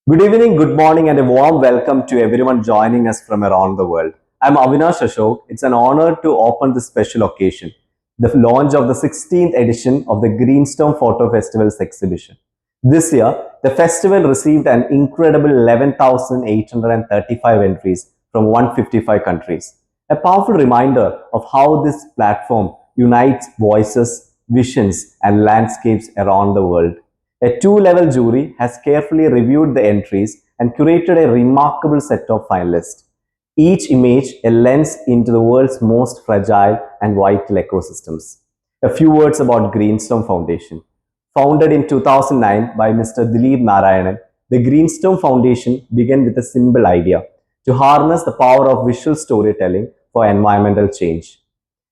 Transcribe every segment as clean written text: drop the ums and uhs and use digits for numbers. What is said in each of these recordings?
Good evening, good morning, and a warm welcome to everyone joining us from around the world. I'm Avinash Ashok. It's an honor to open this special occasion, the launch of the 16th edition of the Greenstorm Photo Festival's exhibition. This year, the festival received an incredible 11,835 entries from 155 countries. A powerful reminder of how this platform unites voices, visions, and landscapes around the world. A two-level jury has carefully reviewed the entries and curated a remarkable set of finalists. Each image a lens into the world's most fragile and vital ecosystems. A few words about Greenstorm Foundation. Founded in 2009 by Mr. Dilip Narayanan, the Greenstorm Foundation began with a simple idea to harness the power of visual storytelling for environmental change.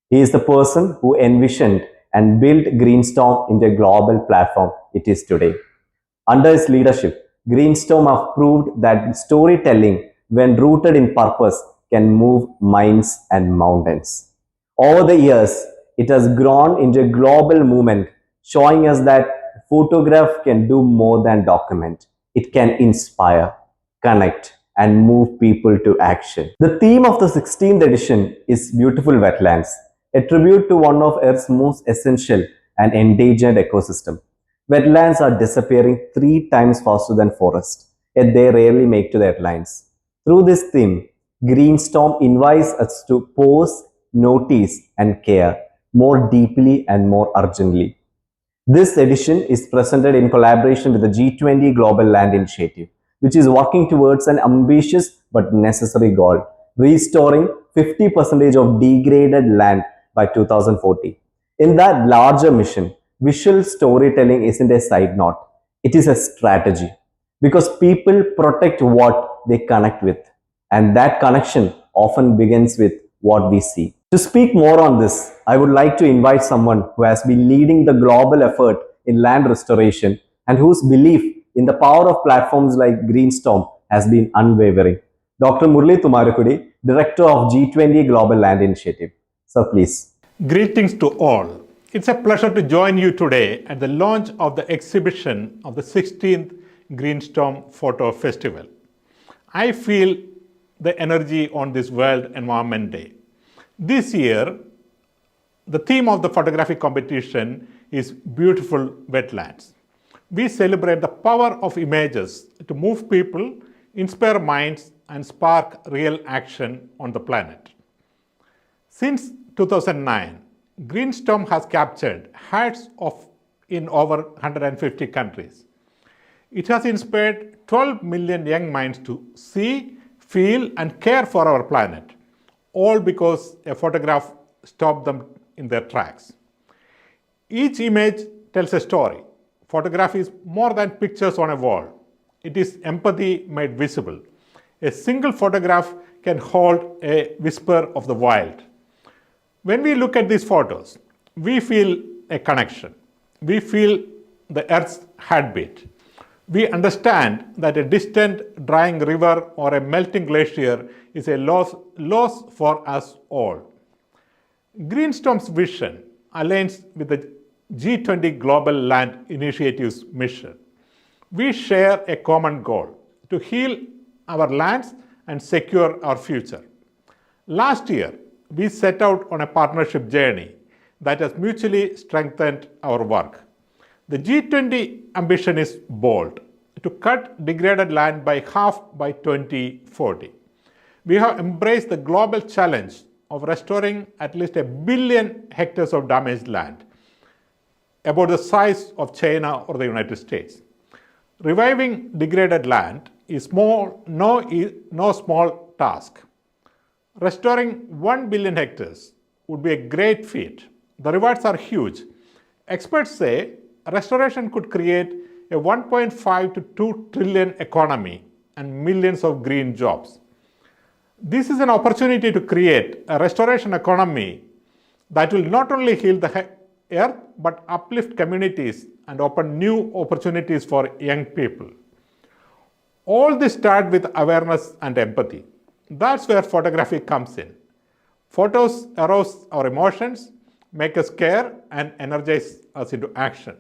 He is the person who envisioned and built Greenstorm into a global platform it is today. Under his leadership, Greenstorm have proved that storytelling, when rooted in purpose, can move minds and mountains. Over the years, it has grown into a global movement, showing us that photograph can do more than document. It can inspire, connect, and move people to action. The theme of the 16th edition is Beautiful Wetlands, a tribute to one of Earth's most essential and endangered ecosystem. Wetlands are disappearing 3 times faster than forests, yet they rarely make to the headlines. Through this theme, Greenstorm invites us to pause, notice, and care more deeply and more urgently. This edition is presented in collaboration with the G20 Global Land Initiative, which is working towards an ambitious but necessary goal, restoring 50% of degraded land by 2040. In that larger mission, visual storytelling isn't a side note, it is a strategy. Because people protect what they connect with, and that connection often begins with what we see. To speak more on this, I would like to invite someone who has been leading the global effort in land restoration and whose belief in the power of platforms like Greenstorm has been unwavering. Dr. Murli Tumarukudi, Director of G20 Global Land Initiative. Sir, please. Greetings to all. It's a pleasure to join you today at the launch of the exhibition of the 16th Greenstorm Photo Festival. I feel the energy on this World Environment Day. This year, the theme of the photographic competition is Beautiful Wetlands. We celebrate the power of images to move people, inspire minds, and spark real action on the planet. Since 2009, Greenstorm has captured hearts in over 150 countries. It has inspired 12 million young minds to see, feel, and care for our planet, all because a photograph stopped them in their tracks. Each image tells a story. Photography is more than pictures on a wall. It is empathy made visible. A single photograph can hold a whisper of the wild. When we look at these photos, we feel a connection. We feel the Earth's heartbeat. We understand that a distant drying river or a melting glacier is a loss for us all. Greenstorm's vision aligns with the G20 Global Land Initiative's mission. We share a common goal to heal our lands and secure our future. Last year, we set out on a partnership journey that has mutually strengthened our work. The G20 ambition is bold, to cut degraded land by half by 2040. We have embraced the global challenge of restoring at least 1 billion hectares of damaged land, about the size of China or the United States. Reviving degraded land is no small task. Restoring 1 billion hectares would be a great feat. The rewards are huge. Experts say restoration could create a 1.5 to 2 trillion economy and millions of green jobs. This is an opportunity to create a restoration economy that will not only heal the earth but uplift communities and open new opportunities for young people. All this starts with awareness and empathy. That's where photography comes in. Photos arouse our emotions, make us care, and energize us into action.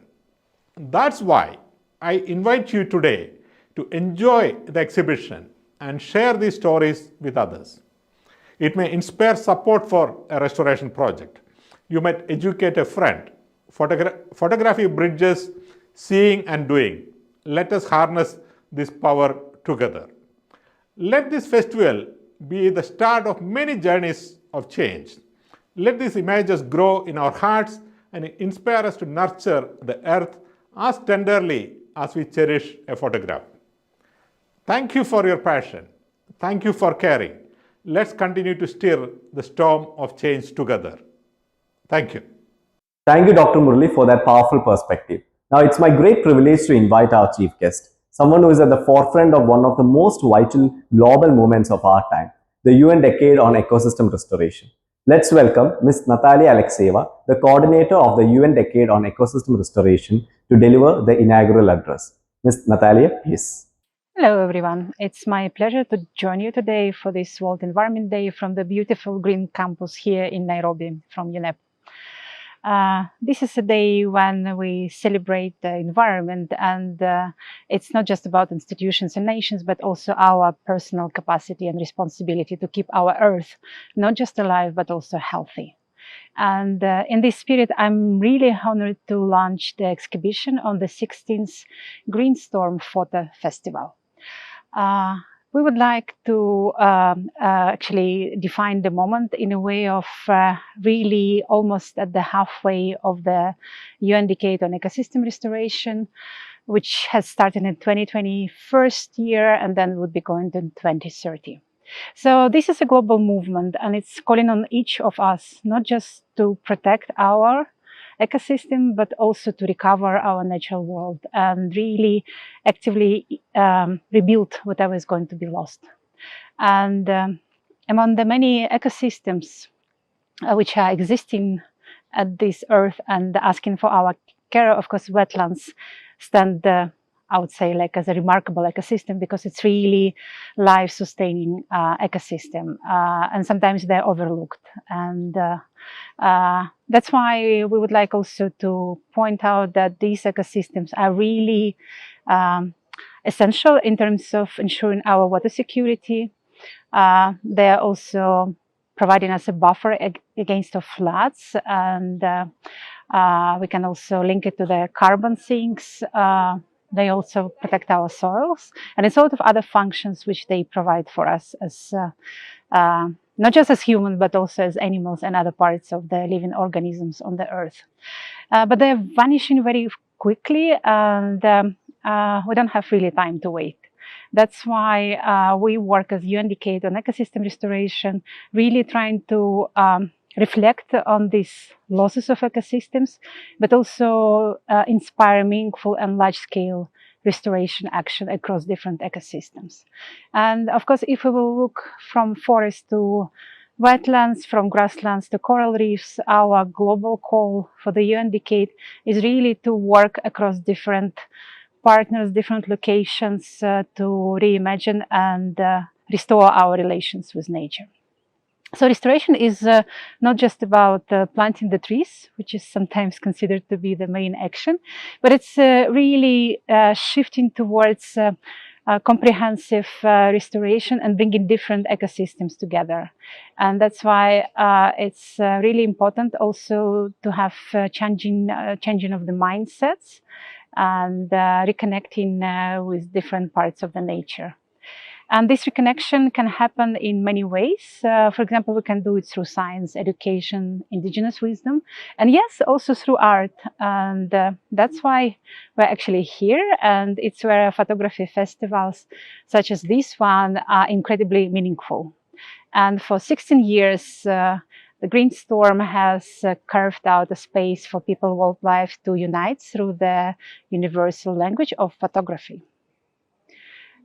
That's why I invite you today to enjoy the exhibition and share these stories with others. It may inspire support for a restoration project. You might educate a friend. Photography bridges seeing and doing. Let us harness this power together. Let this festival be the start of many journeys of change. Let these images grow in our hearts and inspire us to nurture the earth as tenderly as we cherish a photograph. Thank you for your passion. Thank you for caring. Let's continue to steer the storm of change together. Thank you. Thank you, Dr. Murali, for that powerful perspective. Now, it's my great privilege to invite our chief guest, someone who is at the forefront of one of the most vital global movements of our time, the UN Decade on Ecosystem Restoration. Let's welcome Ms. Natalia Alekseeva, the coordinator of the UN Decade on Ecosystem Restoration, to deliver the inaugural address. Ms. Natalia, please. Hello, everyone. It's my pleasure to join you today for this World Environment Day from the beautiful Green Campus here in Nairobi from UNEP. This is a day when we celebrate the environment, and it's not just about institutions and nations, but also our personal capacity and responsibility to keep our Earth not just alive, but also healthy. And in this spirit, I'm really honored to launch the exhibition on the 16th Greenstorm Photo Festival. We would like to actually define the moment in a way of really almost at the halfway of the UN Decade on Ecosystem Restoration, which has started in 2021 year and then would be going to 2030. So this is a global movement, and it's calling on each of us not just to protect our ecosystem, but also to recover our natural world and really actively rebuild whatever is going to be lost. And among the many ecosystems which are existing at this earth and asking for our care, of course, wetlands stand, I would say, like as a remarkable ecosystem, because it's really life-sustaining ecosystem, and sometimes they're overlooked. And that's why we would like also to point out that these ecosystems are really essential in terms of ensuring our water security. They are also providing us a buffer against the floods, and we can also link it to the carbon sinks. They also protect our soils, and a sort of other functions which they provide for us as not just as humans, but also as animals and other parts of the living organisms on the earth. But they're vanishing very quickly, and we don't have really time to wait. That's why we work as UN Decade on ecosystem restoration, really trying to reflect on these losses of ecosystems, but also inspire meaningful and large-scale restoration action across different ecosystems. And of course, if we will look from forests to wetlands, from grasslands to coral reefs, our global call for the UN Decade is really to work across different partners, different locations to reimagine and restore our relations with nature. So restoration is not just about planting the trees, which is sometimes considered to be the main action, but it's really shifting towards comprehensive restoration and bringing different ecosystems together. And that's why it's really important also to have changing of the mindsets and reconnecting with different parts of the nature. And this reconnection can happen in many ways. For example, we can do it through science, education, indigenous wisdom, and yes, also through art. And that's why we're actually here. And it's where photography festivals such as this one are incredibly meaningful. And for 16 years, the Greenstorm has carved out a space for people worldwide to unite through the universal language of photography.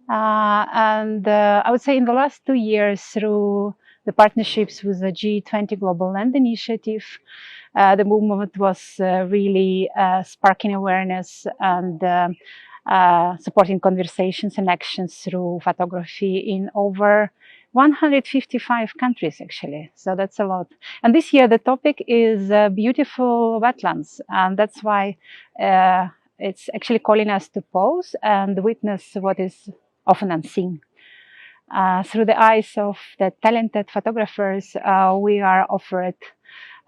I would say in the last 2 years, through the partnerships with the G20 Global Land Initiative, the movement was really sparking awareness and supporting conversations and actions through photography in over 155 countries, actually. So that's a lot. And this year, the topic is beautiful wetlands. And that's why It's actually calling us to pause and witness what is often unseen. Through the eyes of the talented photographers, we are offered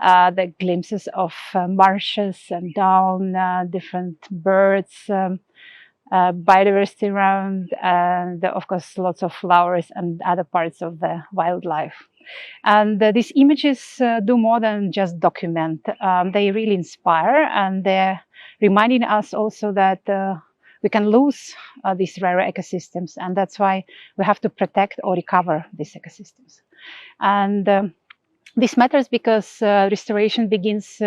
the glimpses of marshes and down, different birds, biodiversity around, and of course lots of flowers and other parts of the wildlife. And these images do more than just document. They really inspire, and they're reminding us also that we can lose these rare ecosystems, and that's why we have to protect or recover these ecosystems. And this matters because restoration begins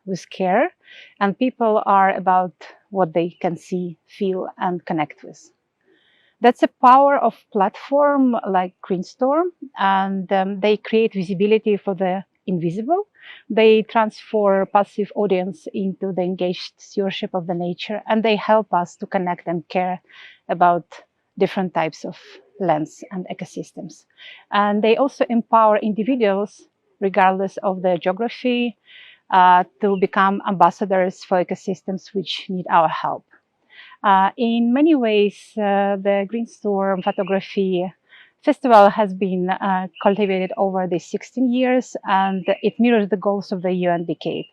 with care, and people are about what they can see, feel, and connect with. That's the power of platform like Greenstorm, and they create visibility for the invisible. They transform passive audience into the engaged stewardship of the nature, and they help us to connect and care about different types of lands and ecosystems. And they also empower individuals, regardless of their geography, to become ambassadors for ecosystems which need our help. In many ways, the Greenstorm Photography Festival has been cultivated over the 16 years, and it mirrors the goals of the UN decade.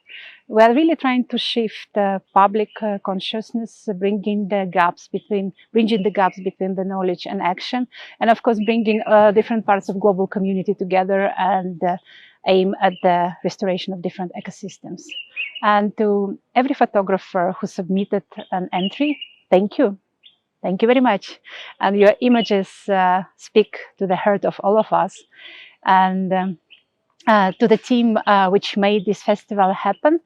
We are really trying to shift public consciousness, bridging the gaps between the knowledge and action, and of course bringing different parts of global community together and aim at the restoration of different ecosystems. And to every photographer who submitted an entry, thank you. Thank you very much. And your images speak to the heart of all of us. And to the team which made this festival happen,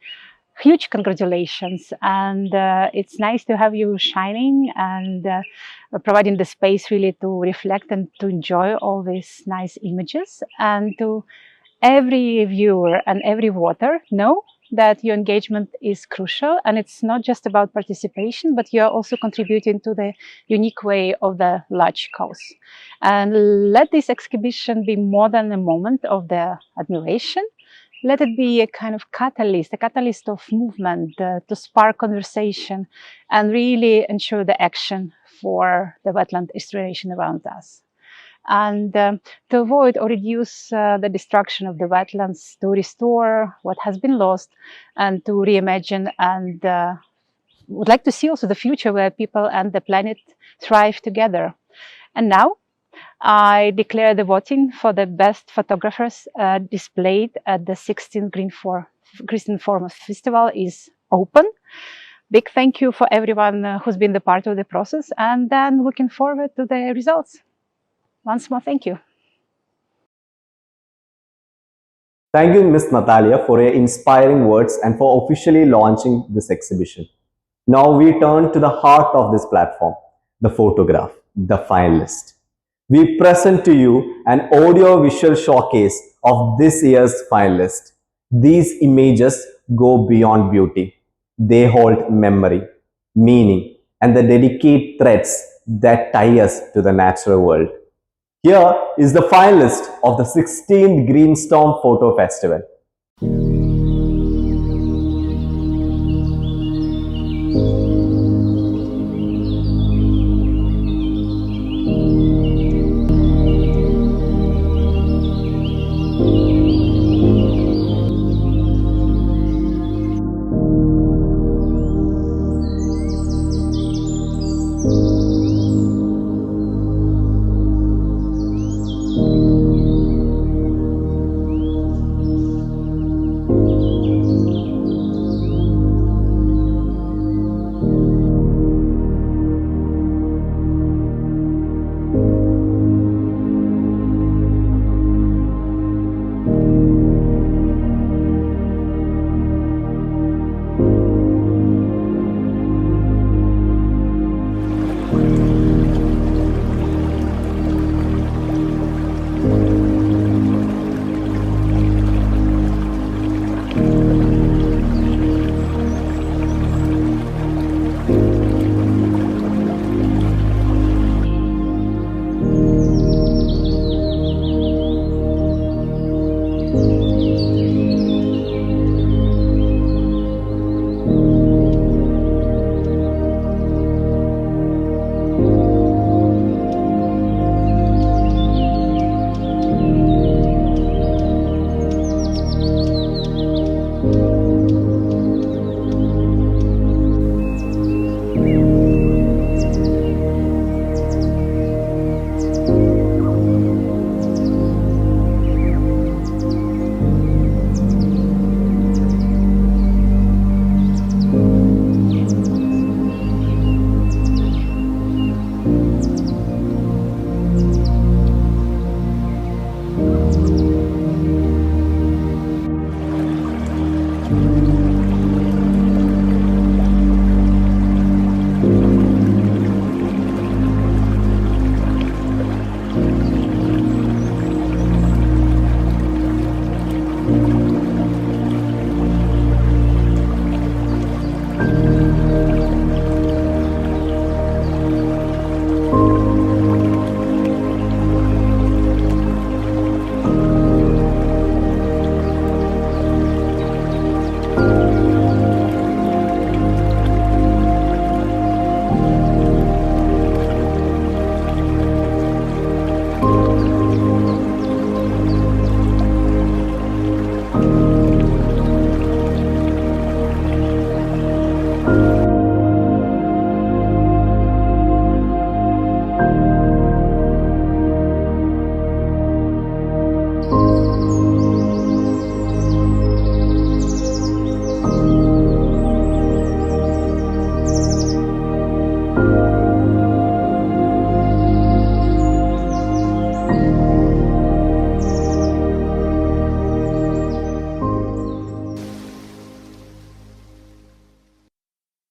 huge congratulations. And it's nice to have you shining and providing the space really to reflect and to enjoy all these nice images. And to every viewer and every voter, know that your engagement is crucial, and it's not just about participation, but you're also contributing to the unique way of the large cause. And let this exhibition be more than a moment of the admiration. Let it be a kind of catalyst, a catalyst of movement to spark conversation and really ensure the action for the wetland restoration around us. And to avoid or reduce the destruction of the wetlands, to restore what has been lost, and to reimagine, and would like to see also the future where people and the planet thrive together. And now I declare the voting for the best photographers displayed at the 16th Greenstorm Festival is open. Big thank you for everyone who's been the part of the process, and then looking forward to the results. Once more, thank you. Thank you, Ms. Natalia, for your inspiring words and for officially launching this exhibition. Now we turn to the heart of this platform, the photograph, the finalist. We present to you an audio-visual showcase of this year's finalist. These images go beyond beauty. They hold memory, meaning, and the delicate threads that tie us to the natural world. Here is the finalist of the 16th Greenstorm Photo Festival.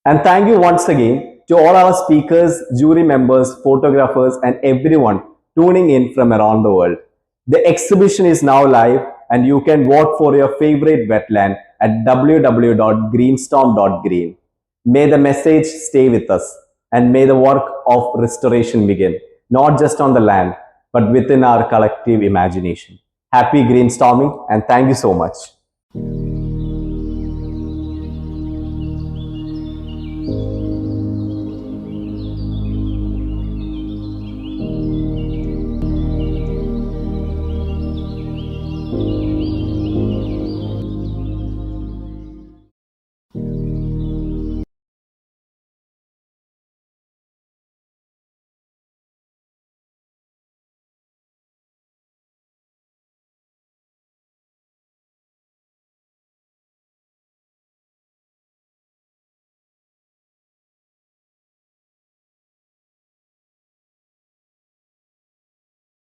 And thank you once again to all our speakers, jury members, photographers, and everyone tuning in from around the world. The exhibition is now live, and you can vote for your favorite wetland at www.greenstorm.green. May the message stay with us, and may the work of restoration begin, not just on the land, but within our collective imagination. Happy greenstorming, and thank you so much.